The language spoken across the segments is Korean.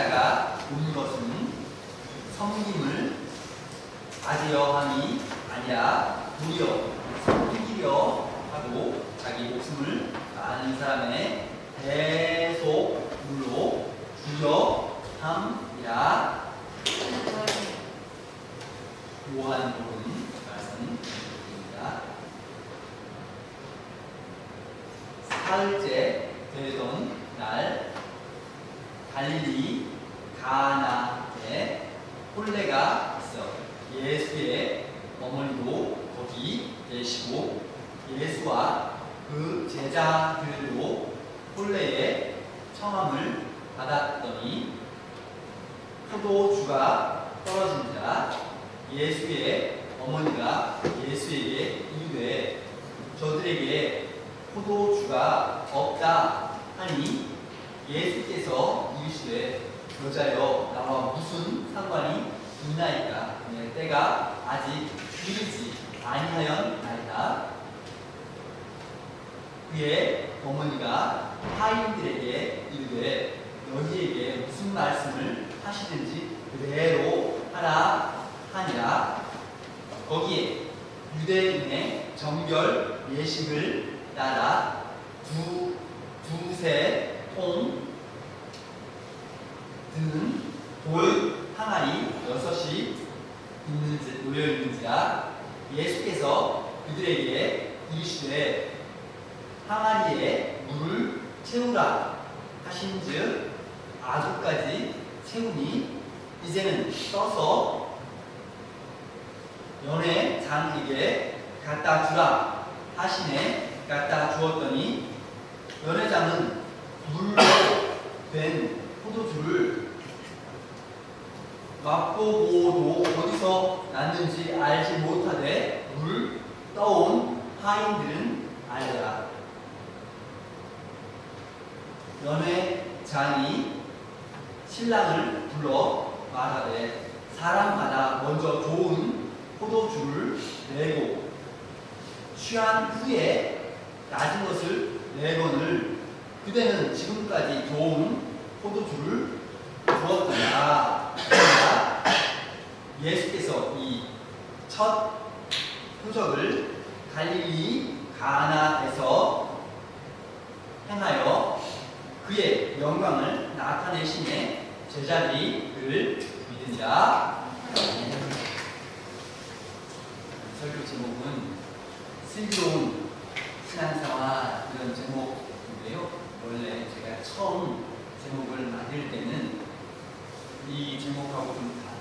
십자가 온 것은 섬김을 아디어함이 아니라 도리어 섬기려 하고 자기 목숨을 많은 사람의 대속물로 주려 함이라. 요한복음 말씀입니다. 사흘째 되던 날 갈릴리 가나에 혼례가 있어 예수의 어머니도 거기 계시고 예수와 그 제자들도 혼례의 청함을 받았더니 포도주가 떨어진지라. 예수의 어머니가 예수에게 이르되 저들에게 포도주가 없다 하니 예수께서 이르시되 여자여 나와 무슨 상관이 있나이까. 내 때가 아직 이르지 아니하였나이다. 그의 어머니가 하인들에게 이르되 너희에게 무슨 말씀을 하시든지 그대로 하라 하니라. 거기에 유대인의 정결 예식을 따라 두세 통 드는 돌 항아리 6이 놓여 있는지라. 예수께서 그들에게 이르시되 항아리에 물을 채우라 하신즉 아주까지 채우니 이제는 떠서 연회장에게 갖다 주라 하시네. 갖다 주었더니 연회장은 물로 된 포도주를 맛보고도 어디서 났는지 알지 못하되 물 떠온 하인들은 알더라. 연회장이 신랑을 불러 말하되 사람마다 먼저 좋은 포도주를 내고 취한 후에 낮은 것을 내거늘 그대는 지금까지 좋은 포도주를 주었더라. 예수께서 이 첫 표적을 갈릴리 가나에서 행하여 그의 영광을 나타내시네. 제자들이 그를 믿으니라. 설교 제목은 슬기로운 신앙생활 이런 제목인데요. 원래 제가 처음 제목을 만들 때는 이 제목하고 좀 다른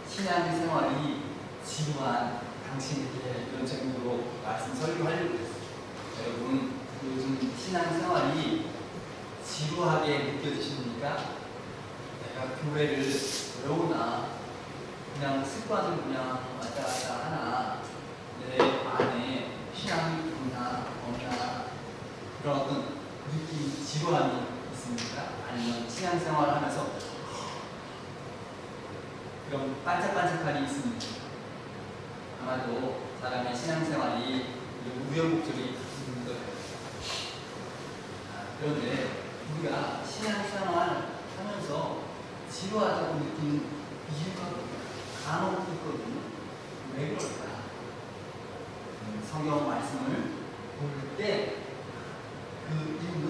신앙생활이 지루한 당신에게 이런 제목으로 말씀 설교하려고 했어요. 여러분 요즘 신앙생활이 지루하게 느껴지십니까? 내가 교회를 왜 오나? 그냥 습관을 그냥 왔다 갔다 하나? 내 안에 신앙이 있나 없나? 그런 어떤 느낌, 지루함이 있습니까? 아니면 신앙생활 하면서 그런 반짝반짝함이 있습니까? 아마도 사람의 신앙생활이 우여곡절이 있는 거예요. 그런데 우리가 신앙생활 하면서 지루하다고 느끼는 이유가 간혹 있거든요. 왜 그럴까? 성경 말씀을 볼 때 그 이유는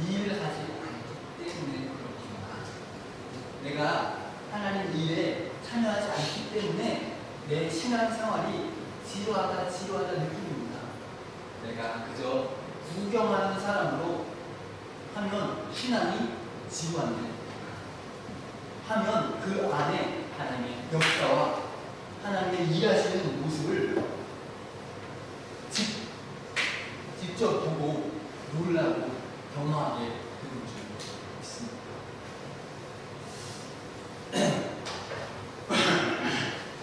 일하지 않기 때문에 그렇구나. 내가 하나님 일에 참여하지 않기 때문에 내 신앙생활이 지루하다 느낍니다. 내가 그저 구경하는 사람으로 하면 신앙이 지루한데 하면 그 안에 하나님의 역사와 하나님의 일하시는 모습을 직접 보고 놀라고 경험하게 되는 줄 있습니다.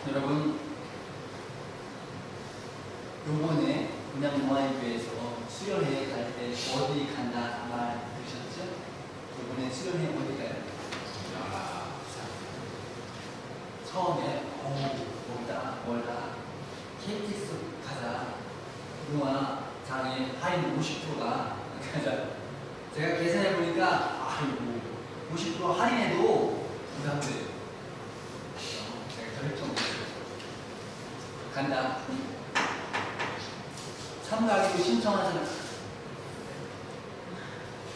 여러분 요번에 분양동아리교회에서 수련회 갈 때 어디 간다 말 들으셨죠? 요번에 수련회 어디 가요? 처음에 멀다 KTX 가자. 그동안 장애 하인 50%가 가자. 제가 계산해 보니까 50% 할인해도 부담돼요. 제가 결정했어요. 간다. 3가기로 신청하잖아.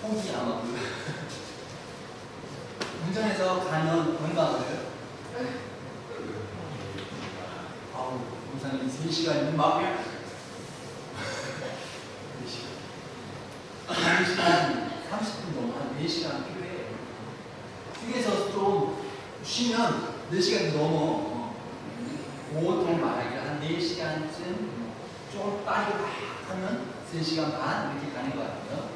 포기 아마 몰라. 운전해서 가면 얼마 걸려요? 아우, 우선 3시간이면 막 그냥 4시간 30분 넘어 한 4시간 필요해. 휴게소 좀 쉬면 4시간 넘어. 보통 말하기로 한 4시간쯤 좀 빨리 막 하면 3시간 반 이렇게 가는 것 같아요.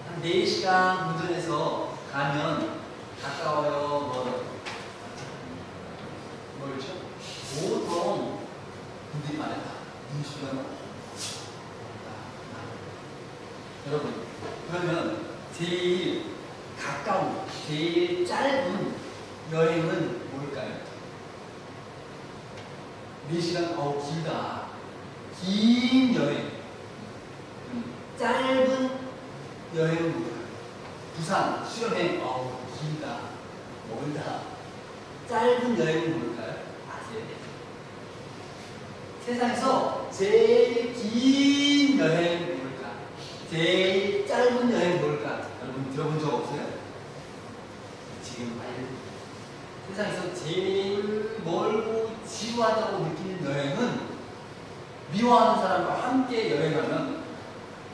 한 4시간 운전해서 가면 가까워요? 멀죠? 보통 분들이 말했다. 2시간. 여러분, 그러면 제일 가까운, 제일 짧은 여행은 뭘까요? 4시간? 어우, 길다. 긴 여행. 짧은 여행은 뭘까요? 부산, 수련회. 어우, 길다. 멀다. 짧은 여행은 뭘까요? 아세요? 세상에서 제일 긴 여행은 뭘까? 제일 짧은 여행은 뭘까? 여러분 들어본 적 없어요? 지금 알려드릴게요. 세상에서 제일 멀고 지루하다고 느끼는 여행은 미워하는 사람과 함께 여행하면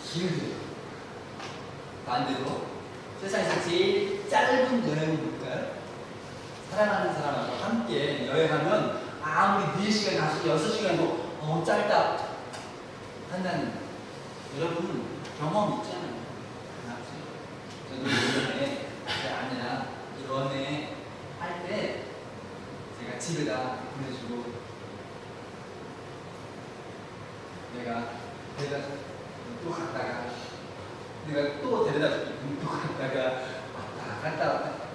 길어요. 반대로 세상에서 제일 짧은 여행은 뭘까요? 사랑하는 사람하고 함께 여행하면 아무리 4시간 가서 6시간이고 짧다 한다는 거예요. 여러분 경험 있잖아요. 저도 예전에 제 아내랑 연애 할 때 제가 집에다 보내주고 내가 데려다 또 갔다가 내가 또 데려다 주고 또 갔다가 왔다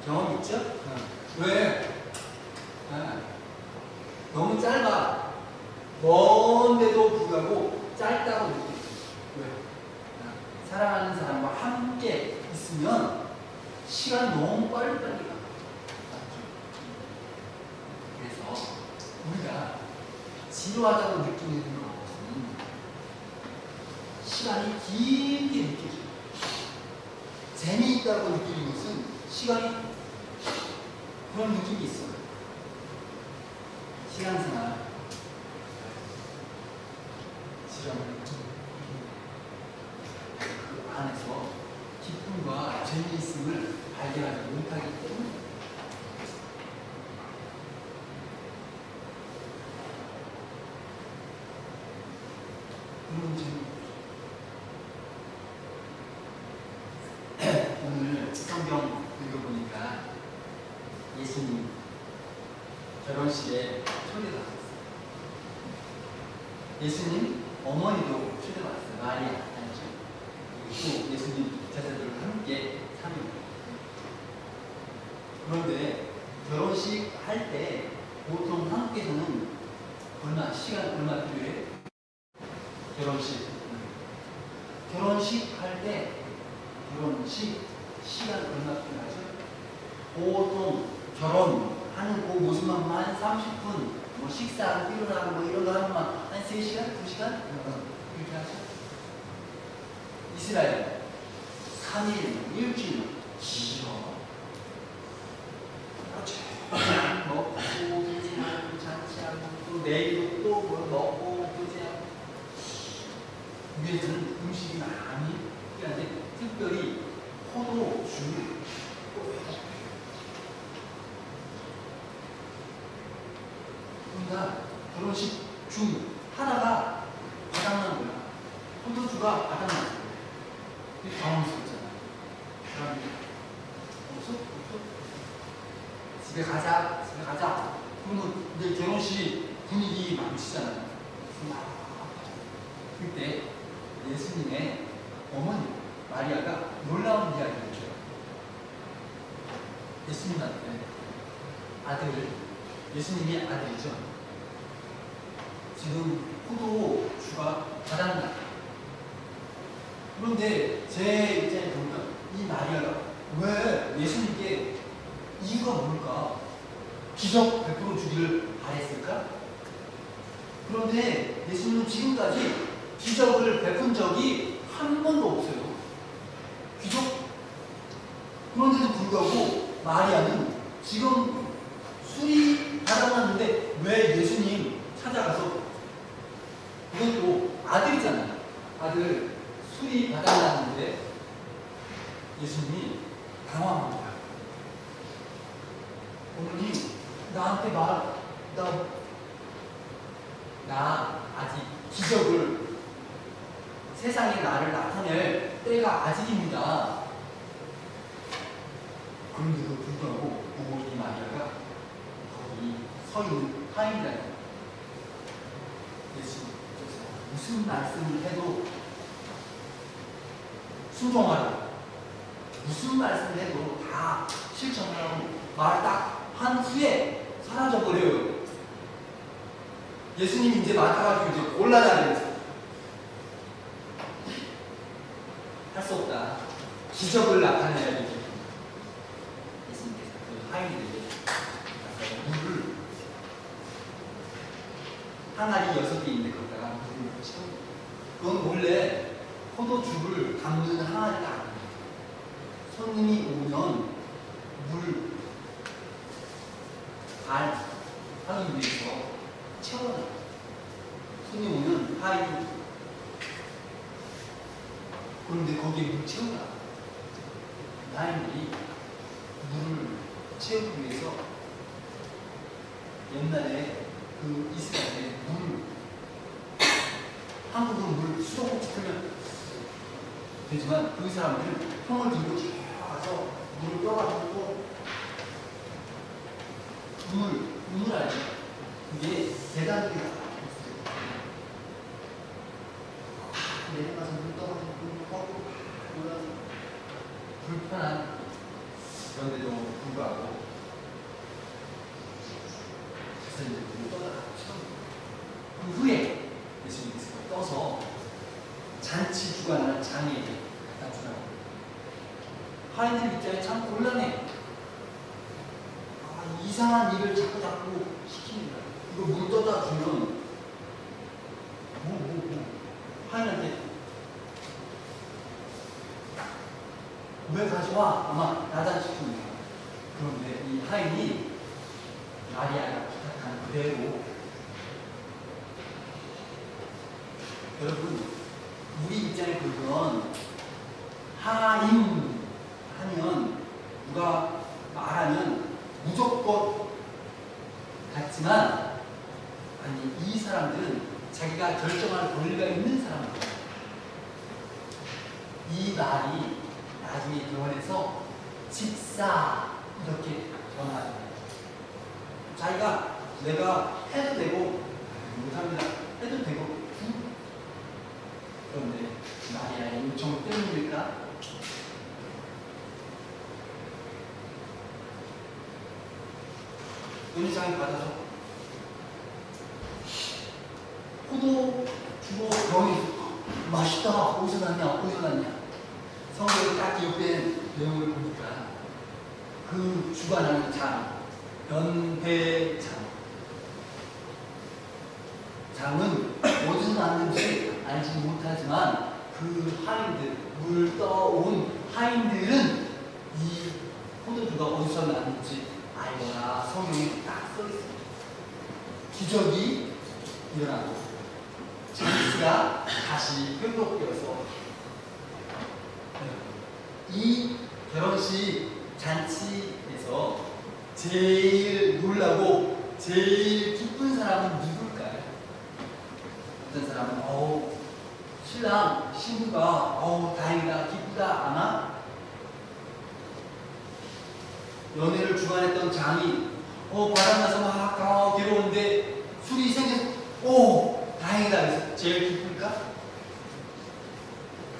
경험 있죠? 왜? 너무 짧아. 먼데도 불구하고 짧다고 느껴요. 왜? 사랑하는 사람과 함께 있으면 시간 너무 빨리빨리 가. 그래서 우리가 지루하다고 느끼는 것은 시간이 길게 느껴져요. 재미있다고 느끼는 것은 시간이 그런 느낌이 있어요. 시간생활 그 안에서 기쁨과 재미있음을 발견하지 못하기 때문에 그런 재미. 오늘 성경 읽어보니까 예수님 결혼식에 초대받았어요. 예수님 어머니도 초대받았어요. 마리아 알죠? 그리고 예수님 제자들과 함께 사는. 그런데 결혼식 할 때 보통 한국에서는 시간 얼마 필요해? 결혼식 할 때 시간 얼마 필요하죠? 보통 결혼하는 그 모습만 30분, 뭐 식사하고 일어나고 뭐 이런 거 하면 한 3시간, 2시간? 이렇게 하죠. 이스라엘 3일, 일주일 길어. 그냥 먹고 기지하고 잔치하고 또 내일도 또 뭐 먹고 기지하고. 우리에서는 음식이 많이 필요한데 특별히 포도 주 그러니까 결혼식 중 하나가 바닥난 거야. 포도주가 바닥난 거야. 이게 당황스럽잖아. 사람이 없어? 집에 가자. 그러면 이제 결혼식 분위기 망치잖아. 그때 예수님의 어머니 마리아가 놀라운 이야기를 해줘요. 예수님한테 예수님이 아들이죠. 지금 포도주가 바닥나. 그런데 제 입장에 보면 이 마리아가 왜 기적 100% 주기를 바랬을까? 그런데 예수님은 지금까지 기적을 베푼 적이 한 번도 없어요. 기적? 그런데도 불구하고 마리아는 지금 술이 바닥났는데 왜 예수님 찾아가서, 그것도 아들이잖아요. 아들 술이 바닥났는데 예수님이 당황한 거야. 어머니, 나한테 나 아직 기적을 세상에 나를 나타낼 때가 아직입니다. 그런데도 불구하고 이 마리아가 거기 서 있는 하인이라는 예수님께서 무슨 말씀을 해도 순종하라, 무슨 말씀을 해도 다 실천하라고 말 딱 한 후에 사라져버려요. 예수님이 이제 맡아가지고 이제 곤란하면서 할 수 없다, 기적을 나타내야지. 예수님께서 그 하인들에게 물을 항아리 6개 있는데 거기다가 물을 채우고, 그건 원래 포도주를 담는 항아리가 아니에요. 손님이 오면 물 반 하기 위해서 채워놔요. 손님 오면 하인이, 그런데 거기에 물 채우라. 하인들이 물을 채우기 위해서 옛날에 그 이스라엘에 한국은 물 수도꼭지 틀면 되지만 그 사람들은 통을 들고 쫙 와서 물을 떠가지고 우물 알죠? 그게 계단들이 내려가서 물 떠가지고 물 퍼고 올라서 불편한, 그런데도 불구하고 그래서 이제 물을 떠다가 그 후에 예수님께서 떠서 잔치 주관하는 장에게 갖다 주라고. 하인들 입장에 참 곤란해. 이상한 일을 자꾸 시킵니다. 이거 물 떠다 주면 하인한테 왜 가져와? 아마 야단시키는 거야. 그런데 이 하인이 마리아가 부탁한 그대로, 여러분 우리 입장에 보면 하인 하면 누가 말하면 무조건 같지만, 아니 이 사람들은 자기가 결정할 권리가 있는 사람들이에요. 이 말이 나중에 교환해서 집사 이렇게 변하죠. 자기가 내가 해도 되고 못합니다 해도 되고, 그런데 마리아의 요청 때문일까? 은혜장에 받아서 포도 주고 병이 맛있다, 어디서 났냐 성경에 딱 기록된 내용을 보니까 그 주관하는 장, 장은 어디서 났는지 알지 못하지만 그 하인들, 물 떠온 하인들은 이 포도주가 어디서 났는지 알거나 성경에 딱 써있습니다. 기적이 일어나고 잔치가 다시 회복되어서, 이 결혼식 잔치에서 제일 놀라고 제일 기쁜 사람은 누굴까요? 어떤 사람은 신랑 신부가 다행이다 기쁘다, 아마 연애를 주관했던 장이 바람나서 막 괴로운데 술이 생겨서 다행이다 그래서 제일 기쁠까?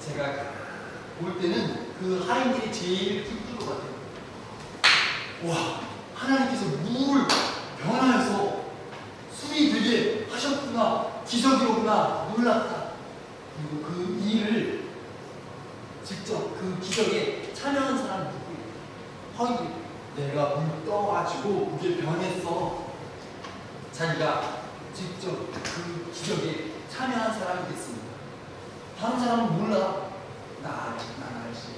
제가 볼 때는 그 하인들이 제일 기쁠 것 같아요. 와, 하나님께서 물을 변화해서 술이 되게 하셨구나, 기적이로구나, 놀랐다. 그리고 그 일을 직접 그 기적에 참여한 사람은 누구예요? 하인들. 내가 불 떠가지고 그게 변했어. 자기가 직접 그 기적에 참여한 사람이 됐습니다. 다른 사람은 몰라. 난 알지.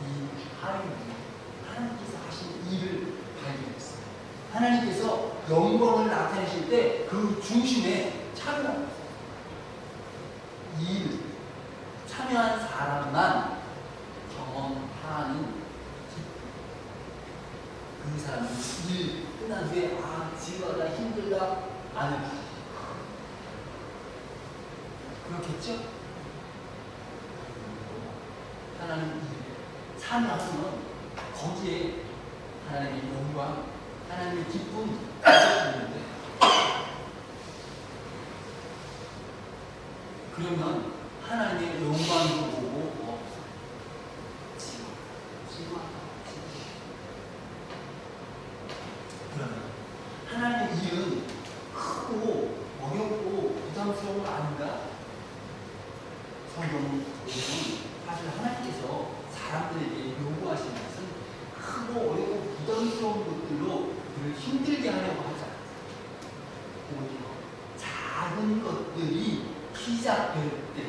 이 하나님께서 하신 일을 발견했어요. 하나님께서 영광을 나타내실 때 그 중심에 참여합니다. 이 일, 참여한 사람만 경험하는 그 사람은 일 끝난 후에 지루하다 힘들다 안 해요. 그렇겠죠? 하나님 일에 참여하면 거기에 하나님의 영광, 하나님의 기쁨 있는데 그러면 하나님의 영광도 보고 지루하다. 그러면 하나님의 일은 크고 어렵고 부담스러운 거 아닌가? 성경은 사실 하나님께서 사람들에게 요구하시는 것은 크고 어렵고 부담스러운 것들로 우리를 힘들게 하려고 하지 않아요. 오히려 작은 것들이 시작될 때,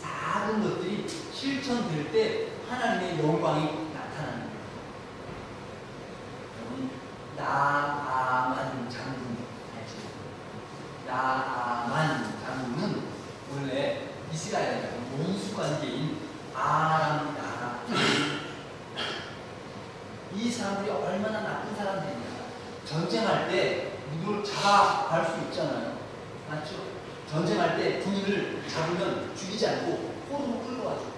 작은 것들이 실천될 때 하나님의 영광이 나타나는 거예요. 여러분, 나아만 장군 알죠? 나아만 장군은 원래 이스라엘의 원수관계인 아람 나라. 이 사람들이 얼마나 나쁜 사람들이냐. 전쟁할 때 누구를 잡아갈 수 있잖아요. 맞죠? 전쟁할 때 군인을 잡으면 죽이지 않고 포로로 끌어가죠.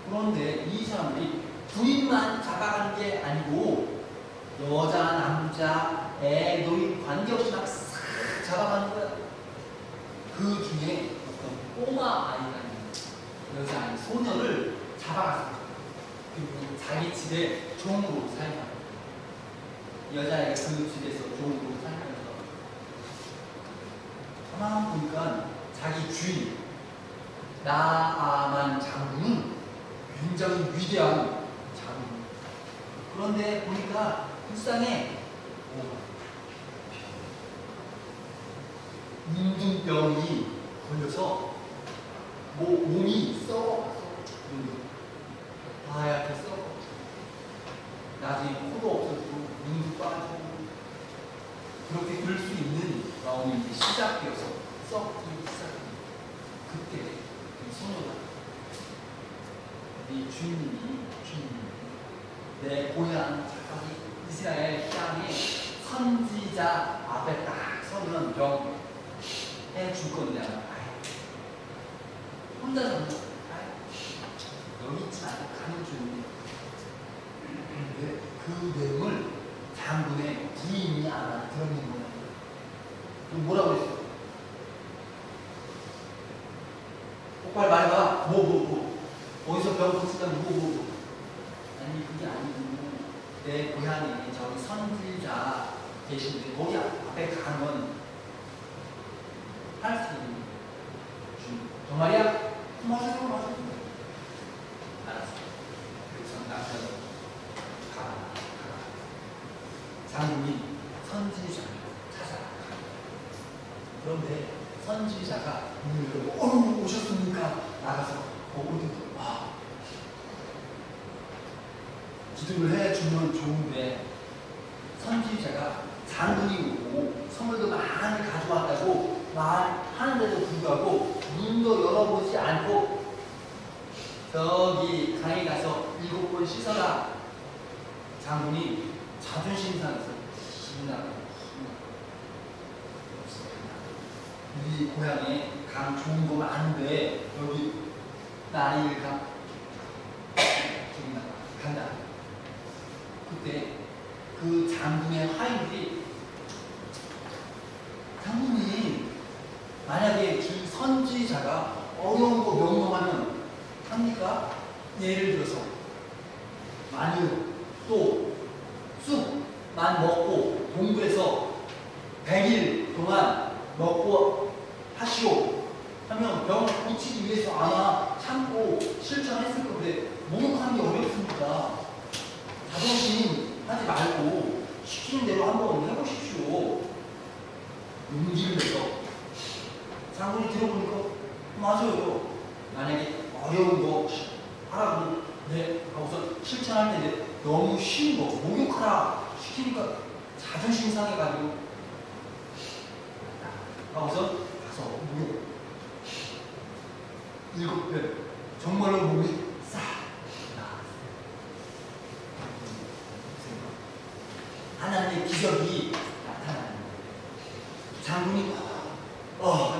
그런데 이 사람들이 군인만 잡아가는 게 아니고 여자, 남자, 애, 노인 관계없이 막 싹 잡아가는 거야. 그 중에 어떤 꼬마 아이가 있는 여자아이, 소녀를 잡아갔어요. 그리고 자기 집에 종으로 사용합니다. 여자아이가 그 집에서 종으로 살면서 가만 보니까 자기 주인 나아만 장군은 굉장히 위대한 장군. 그런데 보니까 불쌍해. 문둥병이 걸려서 몸이 썩어갔어. 하얗게 썩어. 나중에 코도 없어지고 눈도 빠지고 그렇게 될 수 있는 마음이 이제 시작되어서 썩기 시작합니다. 그때 이 소녀가 이 주인님이 내 고향 이스라엘 땅에 선지자 앞에 딱 서면 병 해줄 건데 혼자서 여기 있지 않고 가는 중인데 그 내용을 장군의 부인이 알아들었는 거예요. 그럼 뭐라고 했어요? 똑바로 말해봐. 어디서 병 고치다면 아니 그게 아니고 내 고향에 저기 선지자 계신데 거기 앞에 가면 할 수 있는 정말이야? 맞아요. 알았어. 그래서 남편 가라. 장군이 선지자를 찾아라. 그런데 선지자가 문을 열고 오셨습니까? 나가서 기도를 해주면 좋은데 선지자가 장군이 오고 선물도 많이 가져왔다고 말하는데도 불구하고 문도 열어보지 않고 저기 강에 가서 7번 씻어라. 장군이 자존심 상해서 신나고 우리 고향에 강 좋은 거 많은데 여기 나일 강 저기 간다. 그때 그 장군의 하인들이 장군님 만약에 그 선지자가 어려운 거 명령하면 합니까? 예를 들어서 마늘 또 쑥만 먹고 동굴에서 100일 동안 먹고 하시오 하면 병을 고치기 위해서 아마 참고 실천했을 건데 목욕하는 게 이거 하라고 네 하고서 실천할 텐데 너무 쉬운 거 목욕하라 시키니까 자존심 상해가지고 하고서 가서 목욕 7배 정말로 몸이 싹 하나님의 기적이 나타나는 거예요. 장군이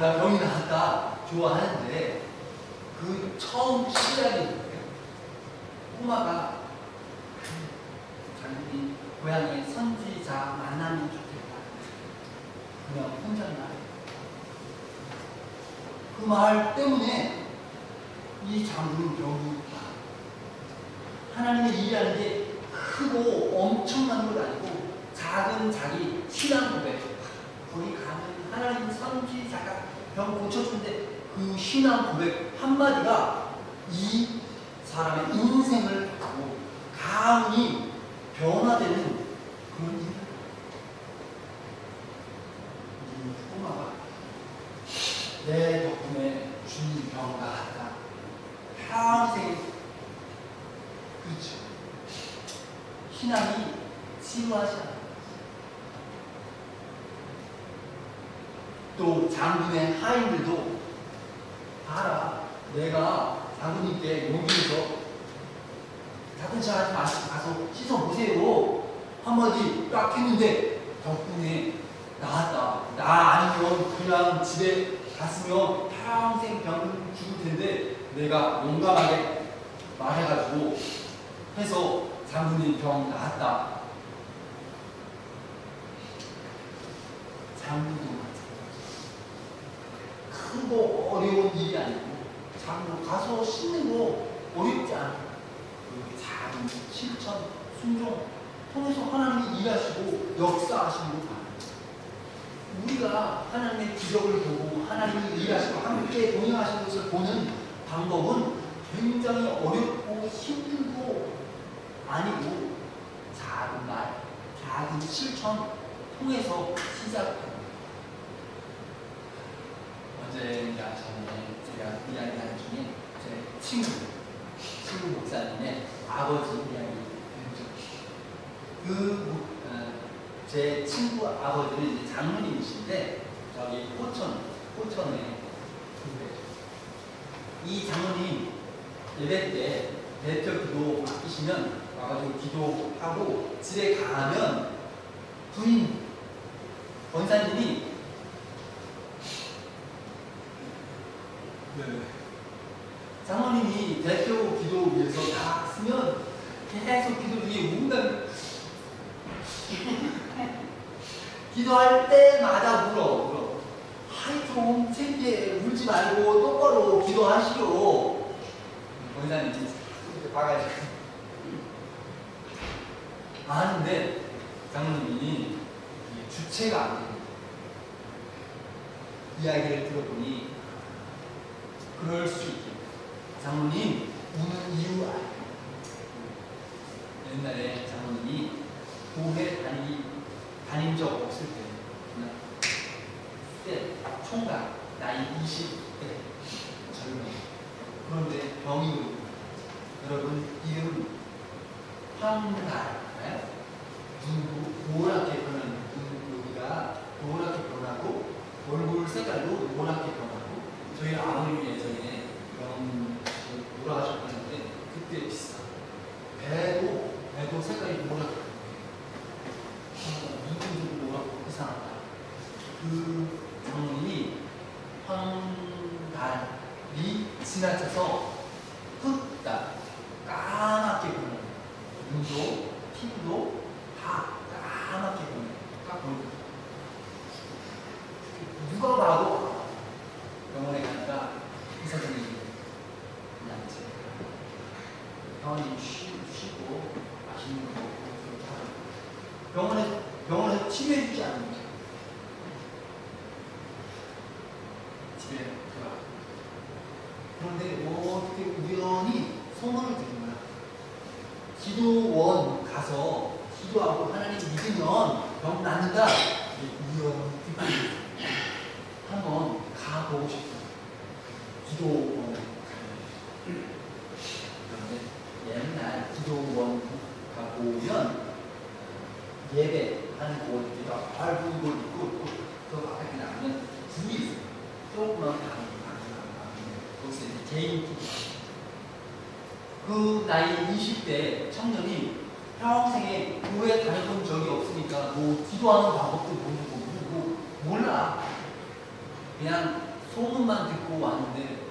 나 병이 나았다 좋아하는데 그 처음 시작이 뭐예요? 꼬마가 장군이 고향에 선지자 만나면 좋겠다. 그냥 혼자나 그 말 때문에 이 장군은 병이 하나님의 일이라는 게 크고 엄청난 건 아니고 작은 자기 신앙 고백 거기 가면 하나님 선지자가 병 고쳐주는데 그 신앙 고백 한마디가 이 사람의 인생을 바꾸고 가문이 변화되는 그런 일. 이 꼬마가 내 덕분에 주님 병 나았다. 평생 그렇죠. 신앙이 지루하지 않아요. 또 장군의 하인들도 봐라 내가 장군님께 용기해서 자동차 하지 마시고 가서 씻어보세요 한마디 딱 했는데 덕분에 나았다. 나 아니면 그냥 집에 갔으면 평생 병 죽을 텐데 내가 용감하게 말해가지고 해서 장군님 병 나았다. 장군도 크고 어려운 일이 아니고 장군 가서 씻는 거 어렵지 않아. 그 작은 실천, 순종 통해서 하나님이 일하시고 역사하시는 거 봐요. 우리가 하나님의 기적을 보고 하나님이 일하시고 함께 동행하시는 것을 보는 방법은 굉장히 어렵고 힘들고 아니고 작은 말, 작은 실천 통해서 시작합니다. 어제인가 전에 제가 이야기하는 중에 제 친구 목사님의 아버지 이야기 제 친구 아버지는 이제 장로님이신데 저기 포천에 이 장로님 예배 때 대표 기도 맡기시면 와가지고 기도하고 집에 가면 부인 권사님이 장로님이 대표 기도 위해서 다 쓰면 계속 기도 중에 운다 기도할 때마다 울어. 하이 좀 창피해 울지 말고 똑바로 기도하시오. 권사님 이렇게 봐가지고 아는데 장로님이 주체가 안 돼요. 이야기를 들어보니 그럴 수 있겠다. 장로님 우는 이유 알아요. 옛날에 장로님이 교회 다닌 적 없을 때 총각 나이 20대 젊은 그런데 병이 오고 여러분 이름 황달 눈도 노랗게 변하는 눈 여기가 노랗게 변하고 얼굴 색깔도 노랗게 변하고 저희 아버님 예전에 병 돌아가셨는데 그때 비싸 배도 색깔이 노랗게 눈도 노랗고 이상하다. 그 장로님이 황달이 지나쳐서 흑달 까맣게 보여요. 눈도 피부도 다 까맣게 보여요. 딱 보여요. 누가 봐도 병원에 가니까 의사 선생님이 그냥 병원에 쉬고 맛있는 거 먹고 그렇게 하고 병원에서 치료해주지 않는 거죠. 집에 들어가. 그런데 어떻게 우연히 소문을 들은 거야. 기도원 가서 기도하고 하나님 믿으면 병 낫는다. 우연히 듣고 한번 가보고 싶어요. 기도원에. 기도원 가보면 예배하는 곳이가 넓은 곳 있고 또 그 앞에 나가면 불이 있어요. 조그만 방이 거기서 이제 개인 기도. 그 나이 20대 청년이 평생에 교회 다녀본 적이 없으니까 뭐 기도하는 방법도 모르고 몰라. 그냥 소문만 듣고 왔는데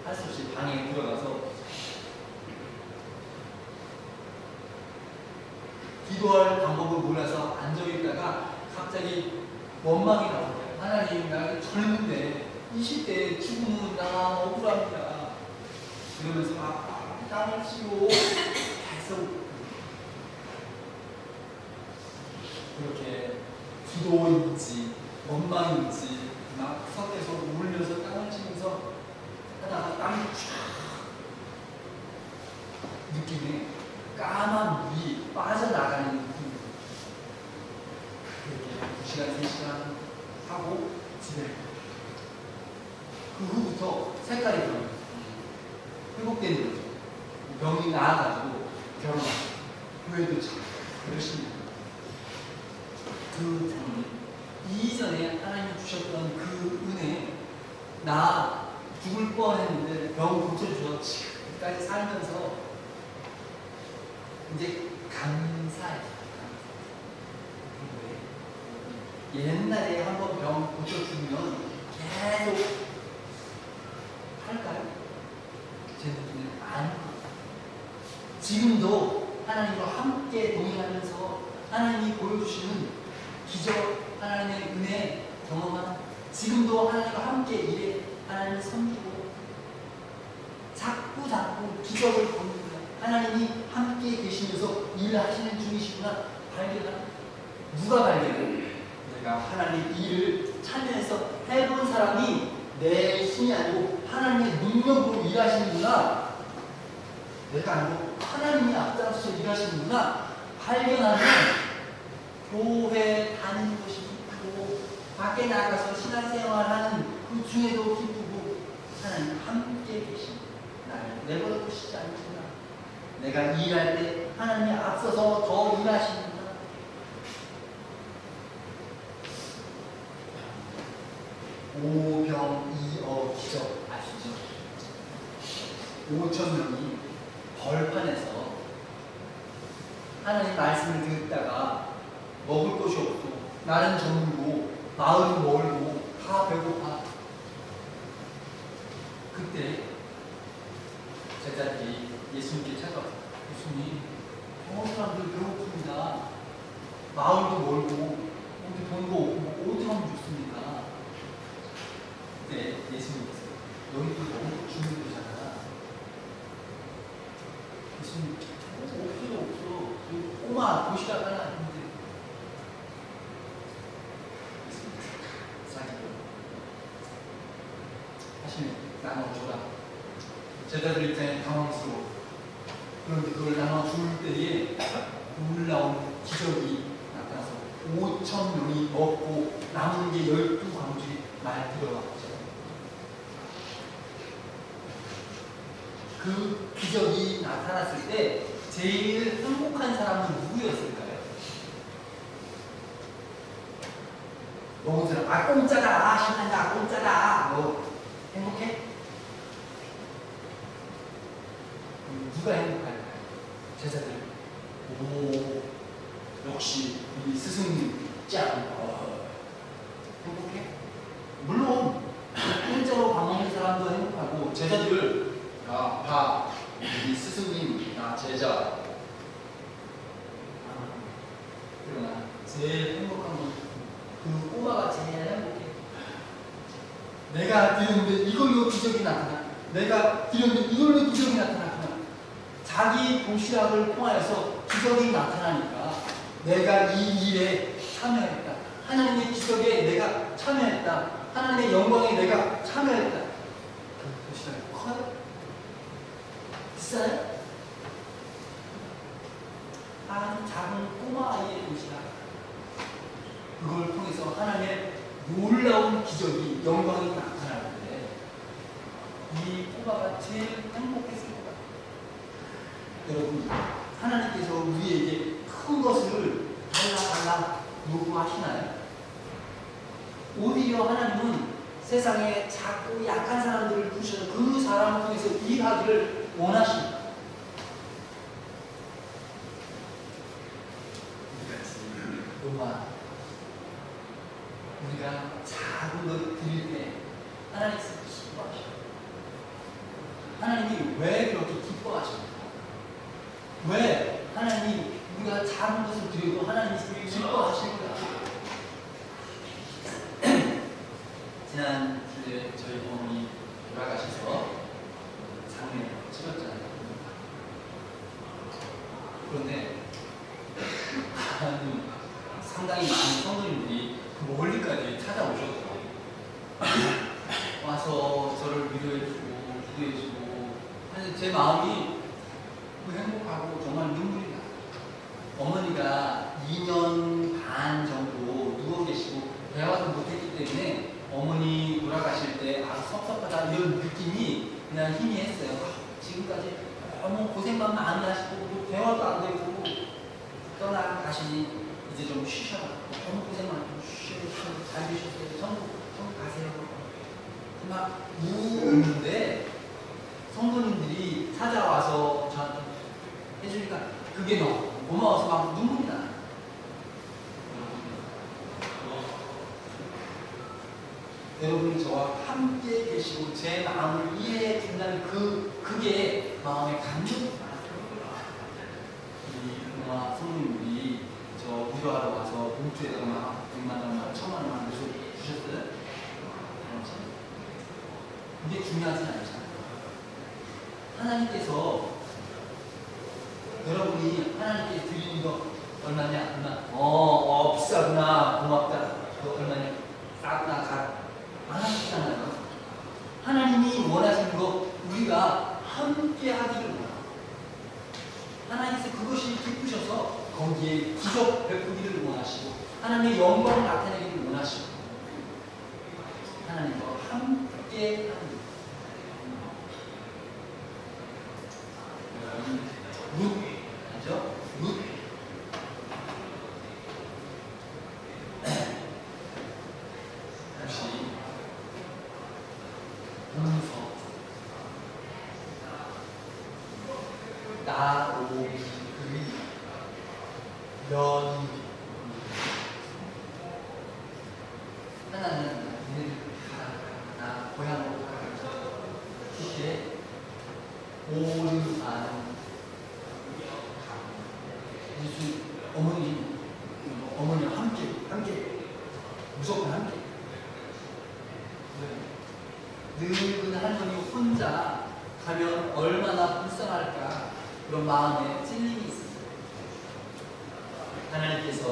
할 수 없이 방에 들어가서 기도할 방법을 몰라서 앉아있다가 갑자기 원망이 나온 거예요. 하나님, 나 젊은데 20대에 죽으면 나 억울합니다. 그러면서 땅을 치고 계속 그렇게 기도인지 원망인지 막 섞여서 울면서 땅을 치면서 하다가 땀이 쫙 느낌에 까만 물이 빠져나가는 느낌. 그렇게 2시간, 3시간 하고 집에 그 후부터 색깔이 변해요. 회복되는 거죠. 병이 나아가지고 결혼하고 교회도 참 열심히 하고 그 장면 이전에 하나님이 주셨던 그 은혜 나 죽을 뻔했는데 병 고쳐주셔서 지금까지 살면서 이제 감사해요. 옛날에 한번 병 고쳐주면 계속 할까요? 제 느낌은 아니고 지금도 하나님과 함께 동행하면서 하나님이 보여주시는 기적, 하나님의 은혜 경험한 지금도 하나님과 함께 일해 하나님을 섬기고 자꾸 기적을 보는 거야. 하나님이 함께 계시면서 일하시는 중이시구나 발견한. 누가 발견해? 내가 하나님 일을 참여해서 해본 사람이 내 신이 아니고 하나님의 능력으로 일하시는구나. 내가 아니고 하나님이 앞장서서 일하시는구나 발견하면 교회 다니는 것이 기쁘고 밖에 나가서 신앙생활하는 그 중에도 기쁘고 하나님 함께 계신 나를 내버려 두시지 않는구나. 내가 일할 때 하나님이 앞서서 더 일하시는구나. 오병이어 기적 아시죠? 5,000명이 벌판에서 하나님 말씀을 듣다가 먹을 것이 없고 나는 저물고 마을은 멀고 다 배고파. 그때 제자들이 예수님께 찾아왔어요. 예수님, 사람들 배고픕니다. 마을도 멀고 어디 돈도 없고 어디 가면 좋습니까? 그때 예수님께서 너희도 너무 죽는 거잖아. 예수님, 없어. 꼬마 도시락 하나 있는데. 하시면 나눠줘라. 제자들 입장에 당황스러워. 그런데 그걸 나눠줄 때에 놀라운 기적이 나타나서 5,000명이 먹고 남은 게 12광주리 말 들어왔죠. 그 기적이 나타났을 때 제일 행복한 사람은 누구였을까요? 먹은 사람, 공짜다, 신난다, 공짜다. 뭐 행복해? 누가 행복할까요? 제자들. 오, 역시 우리 스승님 짱. 행복해? 물론 공짜로 밥 먹는 사람도 행복하고 제자들 다 우리 스승님, 나 제자. 그러나 제일 행복한 건 그 꼬마가 제일 행복해. 내가 드렸는데 이걸로 기적이 나타나. 내가 드렸는데 이걸로 기적이 나타났구나. 자기 도시락을 통하여서 기적이 나타나니까 내가 이 일에 참여했다. 하나님의 기적에 내가 참여했다. 하나님의 영광에 내가 참여했다. 그 도시락이 커요? 비싸요? 아주 작은 꼬마 아이의 도시락. 그걸 통해서 하나님의 놀라운 기적이 영광이 나타나는데 이 꼬마가 제일 행복했을 것 같아요. 여러분, 하나님께서 우리에게 큰 것을 달라 요구하시나요? 오히려 하나님은 세상에 작고 약한 사람들을 부르셔서 그 사람을 통해서 일하기를 원하십니다. 로마, 우리가 작은 것 드릴 때 하나님께서 기뻐하셔요. 하나님이 왜 그렇게 기뻐하십니까? 왜 하나님이 우리가 작은 것을 드려도 하나님이 기뻐하실까? 지난 주에 저희 어머니 돌아가셔서 장례 치렀잖아요. 그런데 상당히 많은 성도님들이 멀리까지 찾아오셨더라고요. 와서 저를 위로해주고 기도해주고 하여튼 제 마음이 행복하고 정말 눈물이 나요. 어머니가 2년 반 정도 누워 계시고 대화도 못했기 때문에 어머니 돌아가실 때 섭섭하다 이런 느낌이 그냥 희미했어요. 지금까지 너무 고생만 많이 하시고 뭐 대화도 안 되고 떠나가시니 이제 좀 쉬셔라. 너무 고생 많이 쉬셔. 잘 쉬셨어요. 천국 가세요. 막 우는데 성도님들이 찾아와서 저한테 해주니까 그게 너무 고마워서 막 눈물이 나요. 여러분이 저와 함께 계시고 제 마음을 이해해 준다는 그게 마음의 감정이 많아요. 이 동화 성도님들이 저 위로하러 와서 봉투에다가 막 100만 원, 1000만 원만 주셨어요. 이게 중요하진 않잖아요. 하나님께서 여러분이 하나님께 드리는 거 얼마냐? 비싸구나. 고맙다. 너 얼마냐? 싸구나. 안 하시잖아요. 하나님이 원하시는 거 우리가 함께 하기를 원해요. 하나님께서 그것이 기쁘셔서 거기에 기적 베푸기를 원하시고 하나님의 영광을 나타내기를 원하시고 하나님과 함께 하는 룻 알죠? 룻 역시 문서 나오기 면 하나는 니네들 나 고향으로 가자 이렇게 오르반 무슨 어머니와 함께 무조건 함께 늙은 할머니 혼자 가면 얼마나 불쌍할까 그런 마음에 찔림이 있습니다. 하나님께서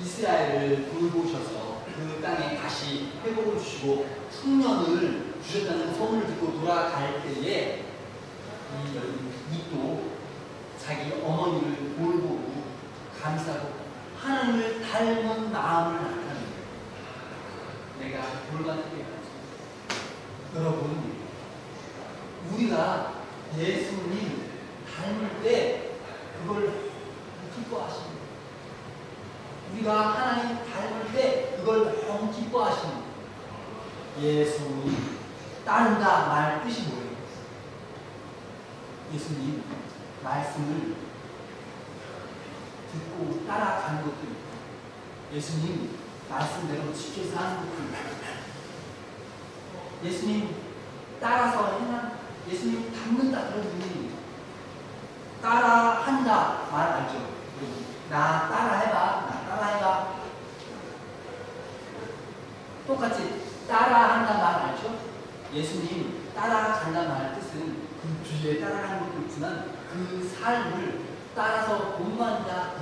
이스라엘을 돌보셔서 그 땅에 다시 회복을 주시고 풍년을 주셨다는 소문을 듣고 돌아갈 때에 룻도 자기 어머니를 돌보고 감사하고 하나님을 닮은 마음을 나타내는 거예요. 내가 돌봤을 때 여러분 우리가 예수님 닮을 때 그걸 기뻐하십니다. 우리가 하나님 닮을 때 그걸 너무 기뻐하십니다. 예수님 따른다 말 뜻이 뭐예요? 예수님 말씀을 듣고 따라가는 것도 있고 예수님 말씀대로 지켜서 하는 것도 있고 예수님 따라서 해나 예수님 닮는다 그런 의미입니다. 따라한다 말 알죠? 나 따라해봐. 나 따라해봐. 똑같이 따라한다 말 알죠? 예수님 따라간다 말 뜻은 그 주위에 따라가는 것도 있지만 그 삶을 따라서 본받는다.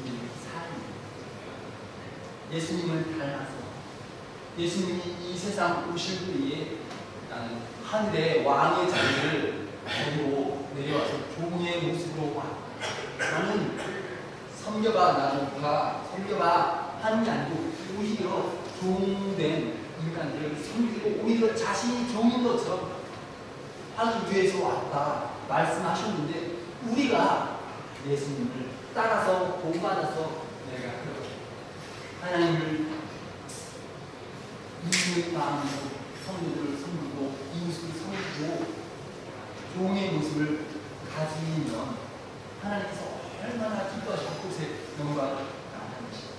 이 삶. 예수님을 닮아서 예수님이 이 세상 오실 때에 나는 하늘의 왕의 자리를 버리고 내려와서 종의 모습으로 와. 나는 섬겨봐 나도 섬겨봐 하는 게 아니고 오히려 종된 인간들을 섬기고 오히려 자신이 종인 것처럼 하기 위해서 왔다 말씀하셨는데 우리가 예수님을 따라서 본받아서 내가 그렇게 하나님을 이웃의 마음으로 성도들을 섬기고 이웃을 섬기고 종의 모습을 가지면 하나님께서 얼마나 기뻐하시고 그곳에 영광을 나타내는 것입니다.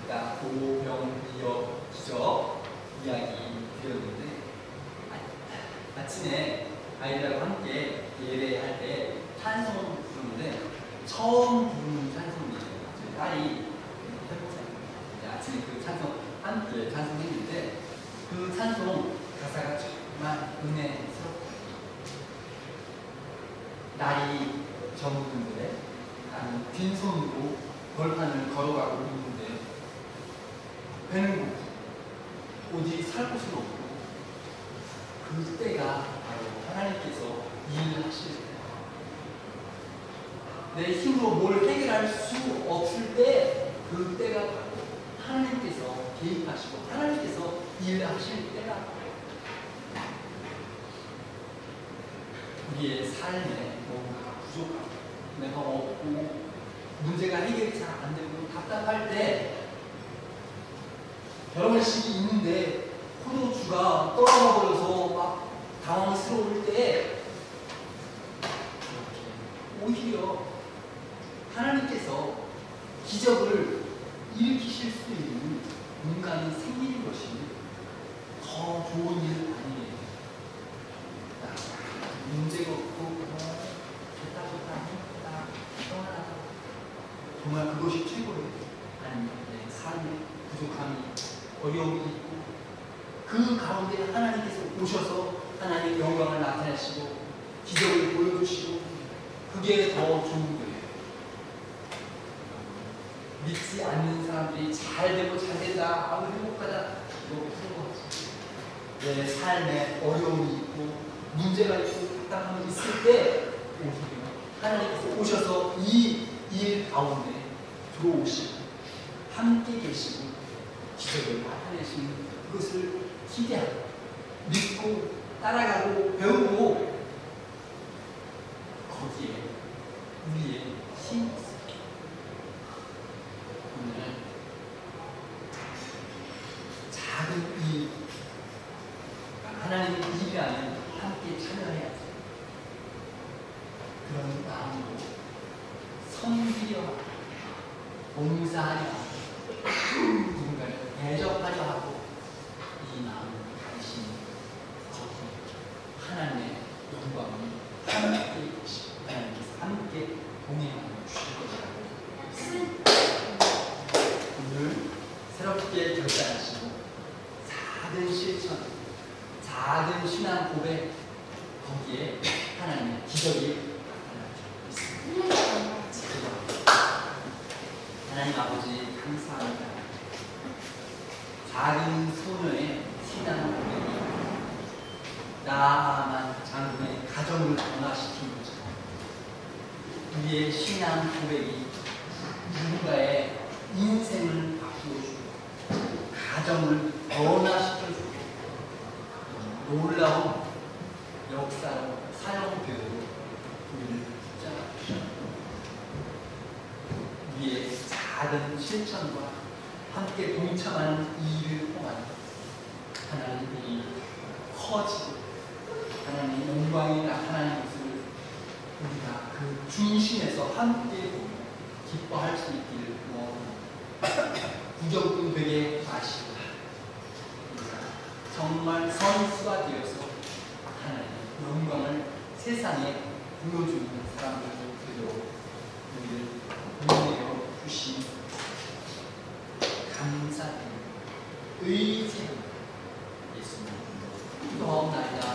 아까 고병이어 기적 이야기 드렸는데 아침에 아이들하고 함께 예배할 때 찬송을 부르는데 처음 부르는 찬송이에요. 저희 딸이 해보자. 아침에 그 찬송 함께 찬송했는데 그 찬송 가사가 정말 은혜스럽고 날이 저무는데 나는 빈손으로 벌판을 걸어가고 있는데 배는 고프 오직 살 곳은 없고 그때가 바로 하나님께서 일을 하실 때 내 힘으로 뭘 해결할 수 없을 때 그때가 바로 하나님께서 개입하시고 하나님께서 일을 하실 때가 우리의 삶에 뭔가 부족하고 내가 없고 문제가 해결이 잘 안 되고 답답할 때 여러 번씩 있는데 포도주가 떨어져 버려서 막 당황스러울 때 오히려 하나님께서 기적을 일으키실 수 있는 공간이 생기는 것이 더 좋은 일 아니에요. 문제가 없고 좋다 행복하다 평안하다 정말 그것이 최고예요. 아니면 내 삶에 부족함이 어려움이 있고 그 가운데 하나님께서 오셔서 하나님의 영광을 나타내시고 기적을 보여주시고 그게 더 좋은 거예요. 믿지 않는 사람들이 잘 되고 잘 된다 아무 행복하다 이거 무슨 거지. 내 삶에 어려움이 있고 문제가 있고 답답함이 있을 때 오히려 하나님께서 오셔서 이 일 가운데 들어오시고 함께 계시고 기적을 나타내시는 그것을 기대하고 믿고 따라가고 배우고 거기에 우리의 힘이 있습니다. 오늘 작은 일 하나님의 일이라면 함께 참여해야지. 그런 마음으로 섬기려 하고 봉사하려 하고 누군가를 대접하려 하고 이 마음을 가지신 거기 하나님의 영광이 함께 계시고 하나님께서 함께 동행하여 주실 것이라고 오늘 새롭게 결단하시고 작은 실천 작은 신앙 고백 거기에 하나님의 기적이 나타나고 있습니다. 하나님 아버지 감사합니다. 작은 소녀의 신앙 고백이 나아만 장군의 가정을 변화시킨 것처럼 우리의 신앙 고백이 누군가의 인생을 바꾸어주고 가정을 변화시켜주고 놀라운 역사로 사용되도록 우리를 붙잡아 주시옵소서. 우리의 작은 실천과 함께 동참하는 이 일을 통한 하나님이 커지고 하나님의 영광이 나타나는 것을 우리가 그 중심에서 함께 보며 기뻐할 수 있기를 원합니다. 부정꾼 되게 마시고 우리가 정말 선수가 되어서 하나님의 영광을 세상에 보여주는 사람들도 되도록 우리를 인내어 주신 감사드립니다. 의지합니다. 예수님 기도하옵나이다.